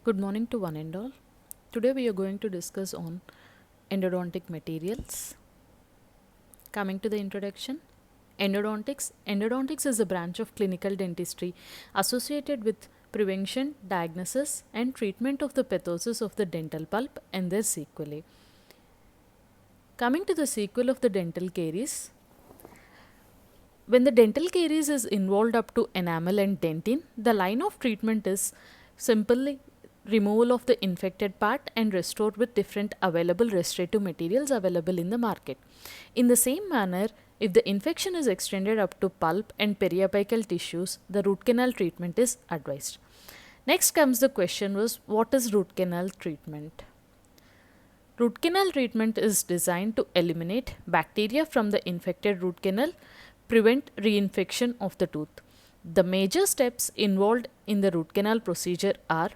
Good morning to one and all. Today we are going to discuss on endodontic materials. Coming to the introduction, endodontics is a branch of clinical dentistry associated with prevention, diagnosis and treatment of the pathosis of the dental pulp and their sequelae. Coming to the sequel of the dental caries, when the dental caries is involved up to enamel and dentin, the line of treatment is simply removal of the infected part and restored with different available restorative materials available in the market. In the same manner, if the infection is extended up to pulp and periapical tissues, the root canal treatment is advised. Next comes the question was, what is root canal treatment? Root canal treatment is designed to eliminate bacteria from the infected root canal, prevent reinfection of the tooth. The major steps involved in the root canal procedure are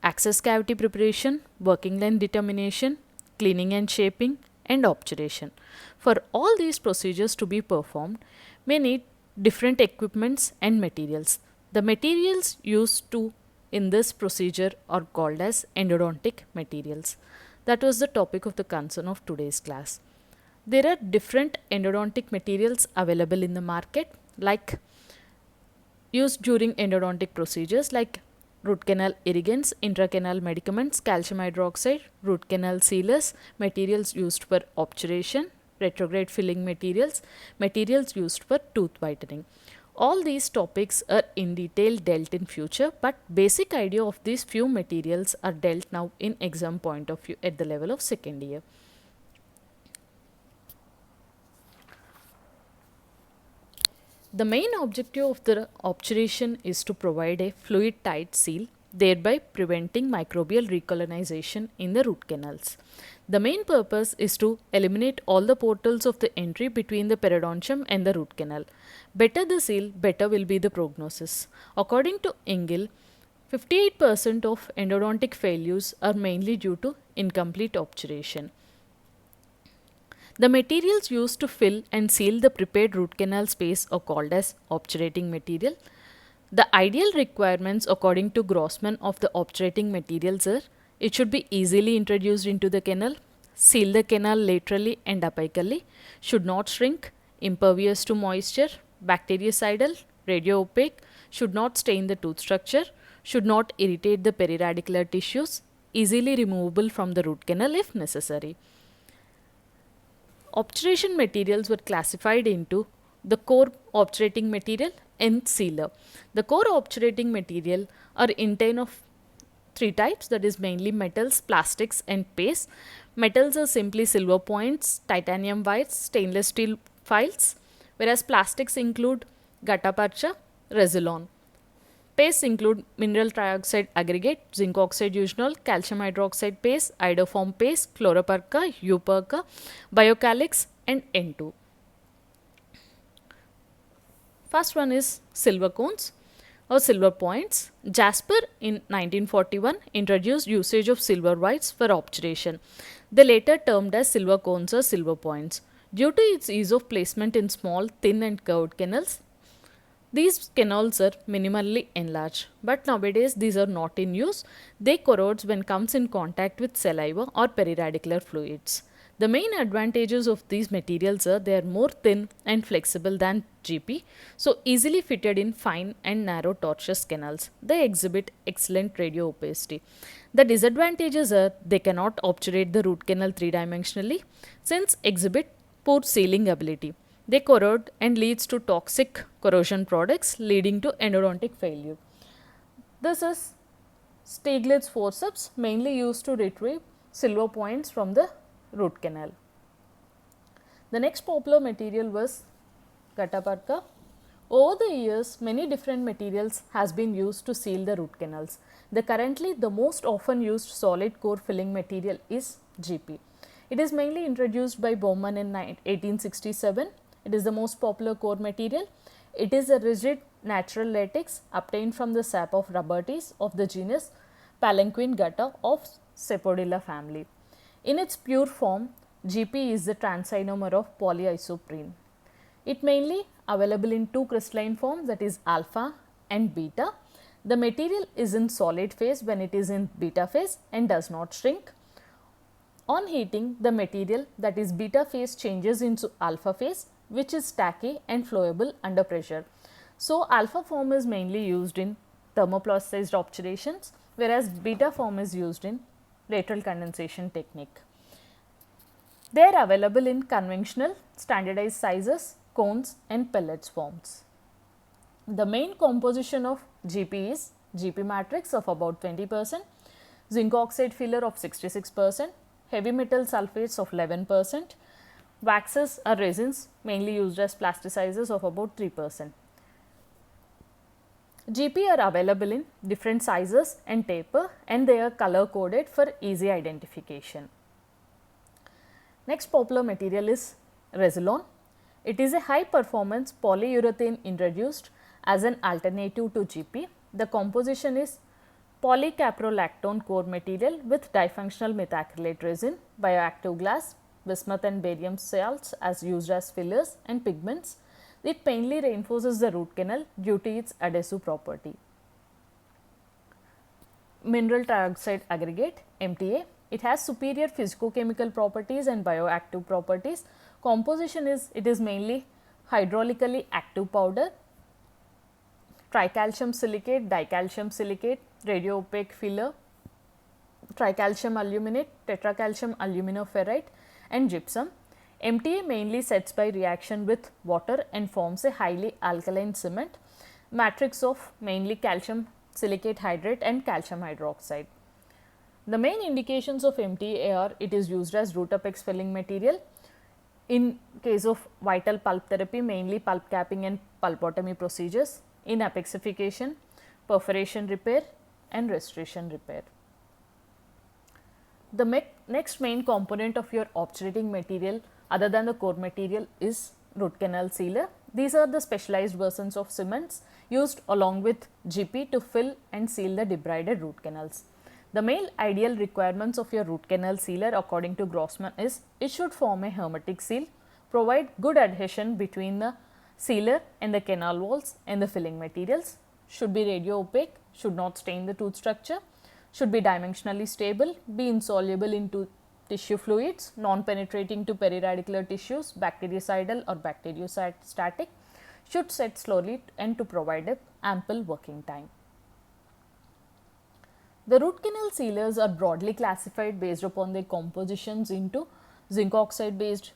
access cavity preparation, working length determination, cleaning and shaping, and obturation. For all these procedures to be performed, may need different equipments and materials. The materials used to in this procedure are called as endodontic materials. That was the topic of the concern of today's class. There are different endodontic materials available in the market, like used during endodontic procedures like root canal irrigants, intracanal medicaments, calcium hydroxide, root canal sealers, materials used for obturation, retrograde filling materials, materials used for tooth whitening. All these topics are in detail dealt in future, but basic idea of these few materials are dealt now in exam point of view at the level of second year. The main objective of the obturation is to provide a fluid tight seal, thereby preventing microbial recolonization in the root canals. The main purpose is to eliminate all the portals of the entry between the periodontium and the root canal. Better the seal, better will be the prognosis. According to Engel, 58% of endodontic failures are mainly due to incomplete obturation. The materials used to fill and seal the prepared root canal space are called as obturating material. The ideal requirements according to Grossman of the obturating materials are: it should be easily introduced into the canal, seal the canal laterally and apically, should not shrink, impervious to moisture, bactericidal, radio opaque, should not stain the tooth structure, should not irritate the periradicular tissues, easily removable from the root canal if necessary. Obturation materials were classified into the core obturating material and sealer. The core obturating material are intain of three types, that is mainly metals, plastics and paste. Metals are simply silver points, titanium wires, stainless steel files, whereas plastics include gutta-percha, Resilon. Pastes include mineral trioxide aggregate, zinc oxide eugenol, calcium hydroxide paste, iodoform paste, chloropurca, euperca, biocalix and N2. First one is silver cones or silver points. Jasper in 1941 introduced usage of silver whites for obturation. They later termed as silver cones or silver points. Due to its ease of placement in small, thin and curved canals, these canals are minimally enlarged, but nowadays these are not in use. They corrode when comes in contact with saliva or periradicular fluids. The main advantages of these materials are they are more thin and flexible than GP, so easily fitted in fine and narrow tortuous canals. They exhibit excellent radio opacity. The disadvantages are they cannot obturate the root canal three-dimensionally since exhibit poor sealing ability. They corrode and leads to toxic corrosion products leading to endodontic failure. This is Stieglitz forceps mainly used to retrieve silver points from the root canal. The next popular material was gutta-percha. Over the years, many different materials has been used to seal the root canals. Currently the most often used solid core filling material is GP. It is mainly introduced by Bowman in 1867. It is the most popular core material. It is a rigid natural latex obtained from the sap of rubber trees of the genus Palanquin gutta of Sapodilla family. In its pure form, GP is the transisomer of polyisoprene. It mainly available in two crystalline forms, that is alpha and beta. The material is in solid phase when it is in beta phase and does not shrink. On heating, the material, that is beta phase, changes into alpha phase, which is tacky and flowable under pressure. So, alpha form is mainly used in thermoplasticized obturations, whereas beta form is used in lateral condensation technique. They are available in conventional standardized sizes, cones and pellets forms. The main composition of GP is GP matrix of about 20%, zinc oxide filler of 66%, heavy metal sulfates of 11%, waxes or resins mainly used as plasticizers of about 3%. GP are available in different sizes and taper, and they are color coded for easy identification. Next popular material is Resilon. It is a high performance polyurethane introduced as an alternative to GP. The composition is polycaprolactone core material with difunctional methacrylate resin, bioactive glass, bismuth and barium salts as used as fillers and pigments. It mainly reinforces the root canal due to its adhesive property. Mineral trioxide aggregate MTA. It has superior physicochemical properties and bioactive properties. Composition is, it is mainly hydraulically active powder, tricalcium silicate, dicalcium silicate, radio opaque filler, tricalcium aluminate, tetracalcium aluminoferrite and gypsum. MTA mainly sets by reaction with water and forms a highly alkaline cement, matrix of mainly calcium silicate hydrate and calcium hydroxide. The main indications of MTA are, it is used as root apex filling material. In case of vital pulp therapy, mainly pulp capping and pulpotomy procedures. In apexification, perforation repair and restoration repair. The next main component of your obturating material other than the core material is root canal sealer. These are the specialized versions of cements used along with GP to fill and seal the debrided root canals. The main ideal requirements of your root canal sealer according to Grossman is, it should form a hermetic seal, provide good adhesion between the sealer and the canal walls and the filling materials, should be radio opaque, should not stain the tooth structure, should be dimensionally stable, be insoluble into tissue fluids, non-penetrating to periradicular tissues, bactericidal or bacteriostatic, should set slowly and to provide a ample working time. The root canal sealers are broadly classified based upon their compositions into zinc oxide based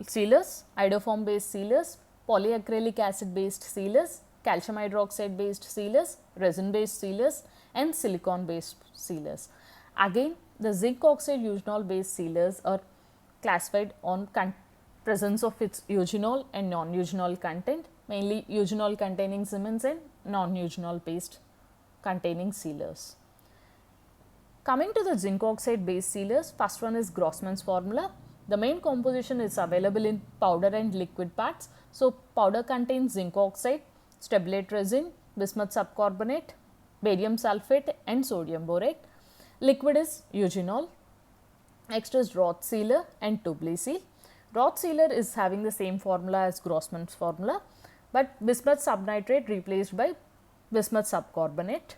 sealers, iodoform based sealers, polyacrylic acid based sealers, calcium hydroxide based sealers, resin based sealers and silicon based sealers. Again, the zinc oxide eugenol based sealers are classified on presence of its eugenol and non-eugenol content, mainly eugenol containing cements and non-eugenol based containing sealers. Coming to the zinc oxide based sealers, first one is Grossman's formula. The main composition is available in powder and liquid parts. So, powder contains zinc oxide, stabilate resin, bismuth subcarbonate, barium sulfate and sodium borate. Liquid is eugenol. Next is Roth sealer and Tubli-Seal. Roth sealer is having the same formula as Grossman's formula, but bismuth subnitrate replaced by bismuth subcarbonate.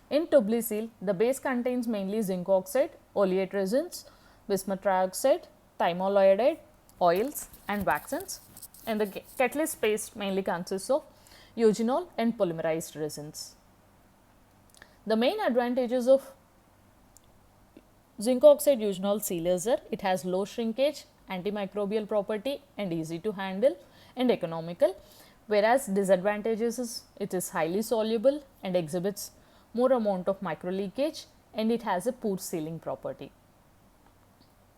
In Tubli-Seal, the base contains mainly zinc oxide, oleate resins, bismuth trioxide, thymol iodide, oils and waxens, and the catalyst paste mainly consists of eugenol and polymerized resins. The main advantages of zinc oxide eugenol sealers are, it has low shrinkage, antimicrobial property and easy to handle and economical, whereas disadvantages is, it is highly soluble and exhibits more amount of micro leakage and it has a poor sealing property.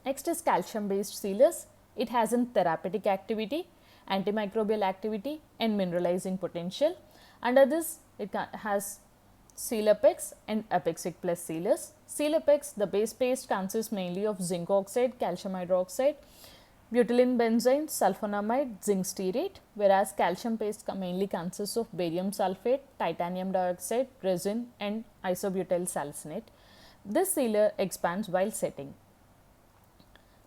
Next is calcium based sealers. It has a therapeutic activity, antimicrobial activity and mineralizing potential. Under this, it has Seal Apex and Apexic Plus sealers. Seal Apex, the base paste consists mainly of zinc oxide, calcium hydroxide, butylene benzene, sulfonamide, zinc stearate, whereas calcium paste mainly consists of barium sulfate, titanium dioxide, resin and isobutyl salicylate. This sealer expands while setting.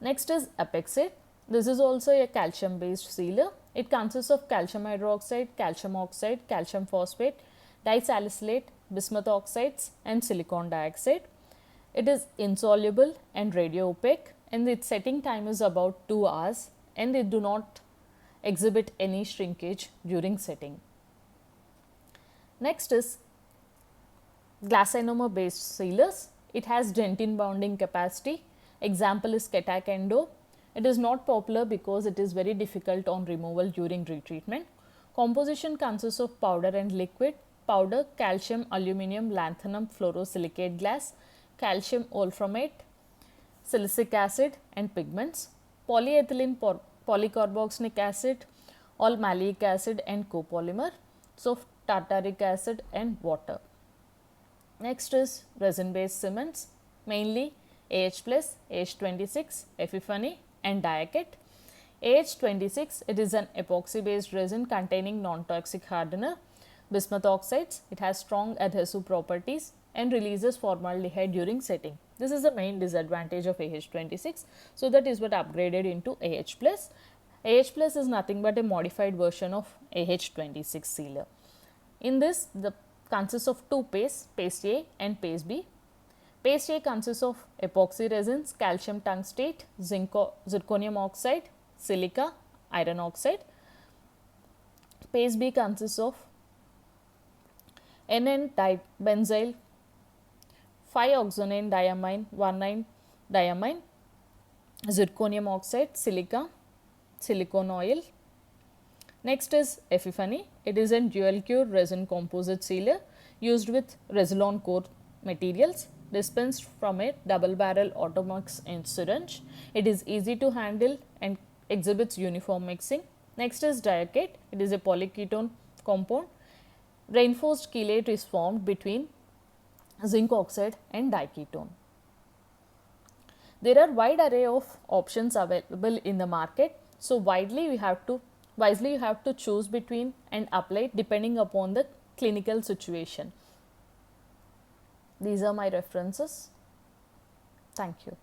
Next is Apexate. This is also a calcium based sealer. It consists of calcium hydroxide, calcium oxide, calcium phosphate, disalicylate, bismuth oxides and silicon dioxide. It is insoluble and radio opaque, and its setting time is about 2 hours, and they do not exhibit any shrinkage during setting. Next is glass ionomer based sealers. It has dentine bonding capacity. Example is Ketak Endo. It is not popular because it is very difficult on removal during retreatment. Composition consists of powder and liquid. Powder, calcium, aluminum, lanthanum, fluorosilicate glass, calcium wolframate, silicic acid and pigments, polyethylene polycarboxylic acid, all malic acid and copolymer, so tartaric acid and water. Next is resin based cements, mainly AH+, AH26, Epiphany and Diacat. AH26, it is an epoxy based resin containing non-toxic hardener. Bismuth oxides, it has strong adhesive properties and releases formaldehyde during setting. This is the main disadvantage of AH26. So, that is what upgraded into AH+. AH+ is nothing but a modified version of AH26 sealer. In this, the consists of two pastes, paste A and paste B. Paste A consists of epoxy resins, calcium tungstate, zirconium oxide, silica, iron oxide. Paste B consists of NN-dibenzyl, 5-oxonane diamine, 1,9-diamine, zirconium oxide, silica, silicone oil. Next is Epiphany. It is a dual cure resin composite sealer used with Resilon core materials, dispensed from a double barrel Automix syringe. It is easy to handle and exhibits uniform mixing. Next is Diacat. It is a polyketone compound. Reinforced chelate is formed between zinc oxide and diketone. There are wide array of options available in the market. So, wisely you have to choose between and apply depending upon the clinical situation. These are my references. Thank you.